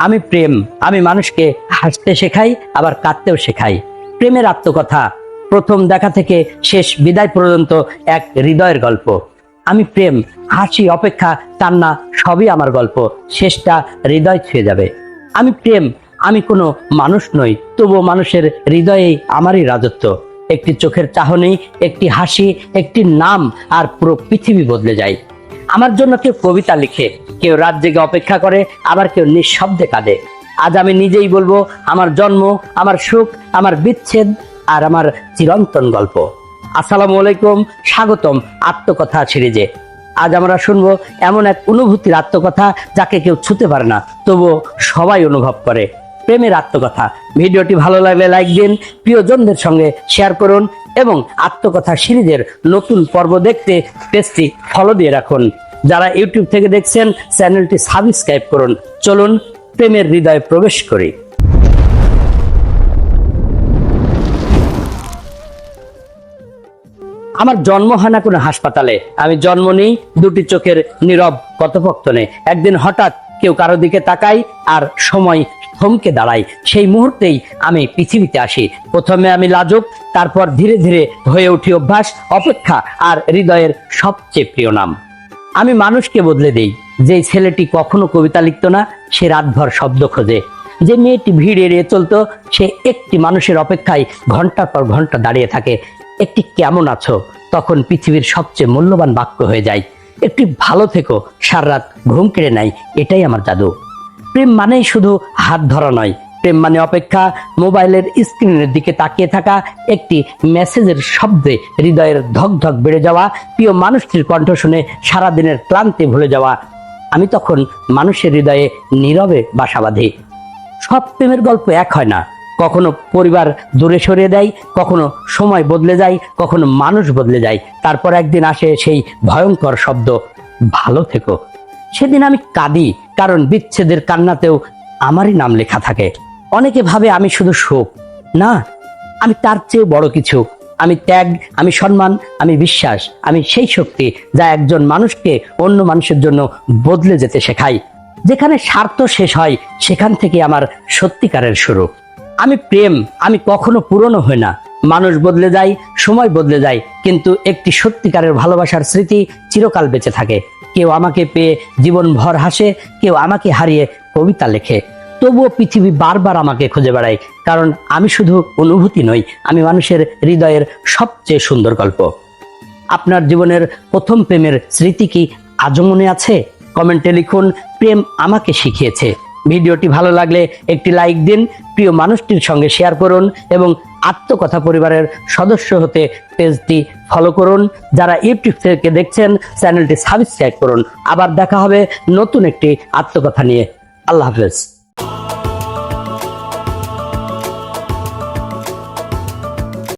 আমি প্রেম, আমি মানুষকে হাসতে শেখাই, আবার কাঁদতেও শেখাই। প্রেমের আত্মকথা, প্রথম দেখা থেকে শেষ বিদায় পর্যন্ত এক হৃদয়ের গল্প। আমি প্রেম, হাসি, অপেক্ষা, কান্না সবই আমার গল্প, শেষটা হৃদয় ছুঁয়ে যাবে। আমি প্রেম, আমি কোনো মানুষ নই, তবুও মানুষের হৃদয়েই আমারই রাজত্ব। একটি চোখের চাহনি, একটি হাসি, একটি নাম, আর পুরো পৃথিবী বদলে যায়। আমার জন্য কেউ কবিতা লিখে, কেউ রাত জেগে অপেক্ষা করে, আবার কেউ নিঃশব্দে কাঁদে। আজ আমি নিজেই বলবো আমার জন্ম, আমার সুখ, আমার বিচ্ছেদ, আর আমার চিরন্তন গল্প। আসসালামু আলাইকুম, স্বাগতম আত্মকথা সিরিজে। আজ আমরা শুনবো এমন এক অনুভূতির আত্মকথা যাকে কেউ ছুতে পারে না, তবুও সবাই অনুভব করে। প্রেমের আত্মকথা। ভিডিওটি ভালো লাগলে লাইক দিন, প্রিয়জনদের সঙ্গে শেয়ার করুন এবং আত্মকথা সিরিজের নতুন পর্ব দেখতে পেজটি ফলো দিয়ে রাখুন। যারা ইউটিউব থেকে দেখছেন চ্যানেলটি সাবস্ক্রাইব করুন। চলুন প্রেমের হৃদয়ে প্রবেশ করি। আমার জন্ম হয় না কোনো হাসপাতালে, আমি জন্ম নিই দুটি চোখের নীরব কথোপকথনে। একদিন হঠাৎ কেউ কারো দিকে তাকাই আর সময় থমকে দাঁড়াই। সেই মুহূর্তেই আমি পৃথিবীতে আসি। প্রথমে আমি লাজুক, তারপর ধীরে ধীরে হয়ে উঠি অভ্যাস, অপেক্ষা আর হৃদয়ের সবচেয়ে প্রিয় নাম। আমি মানুষকে বদলে দেই। যে ছেলেটি কখনো কবিতা লিখত না, সে রাতভর শব্দ খোঁজে। যে মেয়েটি ভিড় এড়িয়ে চলতো, সে একটি মানুষের অপেক্ষায় ঘন্টার পর ঘন্টা দাঁড়িয়ে থাকে। একটি কেমন আছো তখন পৃথিবীর সবচেয়ে মূল্যবান বাক্য হয়ে যায়। একটি ভালো থেকো সারা রাত ঘুম কেড়ে নাই, এটাই আমার জাদু। প্রেম মানেই শুধু হাত ধরা নয়, প্রেম মানে অপেক্ষা, মোবাইলের স্ক্রিনের দিকে তাকিয়ে থাকা, একটি মেসেজের শব্দে হৃদয়ের ধক ধক বেড়ে যাওয়া, প্রিয় মানুষটির কণ্ঠ শুনে সারাদিনের ক্লান্তি ভুলে যাওয়া। আমি তখন মানুষের হৃদয়ে নীরবে বাসা বাঁধি। সব প্রেমের গল্প এক হয় না। কখনো পরিবার দূরে সরিয়ে দেয়, কখনো সময় বদলে যায়, কখনো মানুষ বদলে যায়। তারপর একদিন আসে সেই ভয়ঙ্কর শব্দ, ভালো থেকো। সেদিন আমি কাঁদি, কারণ বিচ্ছেদের কান্নাতেও আমারই নাম লেখা থাকে। অনেকে ভাবে আমি শুধু সুখ, না, আমি তার চেয়ে বড় কিছু। আমি ত্যাগ, আমি সম্মান, আমি বিশ্বাস, আমি সেই শক্তি যা একজন মানুষকে অন্য মানুষের জন্য বদলে যেতে শেখায়। যেখানে স্বার্থ শেষ হয়, সেখান থেকে আমার সত্যিকারের শুরু। আমি প্রেম, আমি কখনো পুরনো হই না। মানুষ বদলে যায়, সময় বদলে যায়, কিন্তু একটি সত্যিকারের ভালোবাসার স্মৃতি চিরকাল বেঁচে থাকে। কেউ আমাকে পেয়ে জীবন ভর হাসে, কেউ আমাকে হারিয়ে কবিতা লেখে। তবুও পৃথিবী বারবার আমাকে খুঁজে বেড়ায়, কারণ আমি শুধু অনুভূতি নই, আমি মানুষের হৃদয়ের সবচেয়ে সুন্দর গল্প। আপনার জীবনের প্রথম প্রেমের স্মৃতি কি আজও মনে আছে? কমেন্টে লিখুন, প্রেম আমাকে শিখিয়েছে। ভিডিওটি ভালো লাগলে একটি লাইক দিন, প্রিয় মানুষটির সঙ্গে শেয়ার করুন এবং আত্মকথা পরিবারের সদস্য হতে পেজটি ফলো করুন। যারা ইউটিউব থেকে দেখছেন চ্যানেলটি সাবস্ক্রাইব করুন। আবার দেখা হবে নতুন একটি আত্মকথা নিয়ে। আল্লাহ হাফেজ।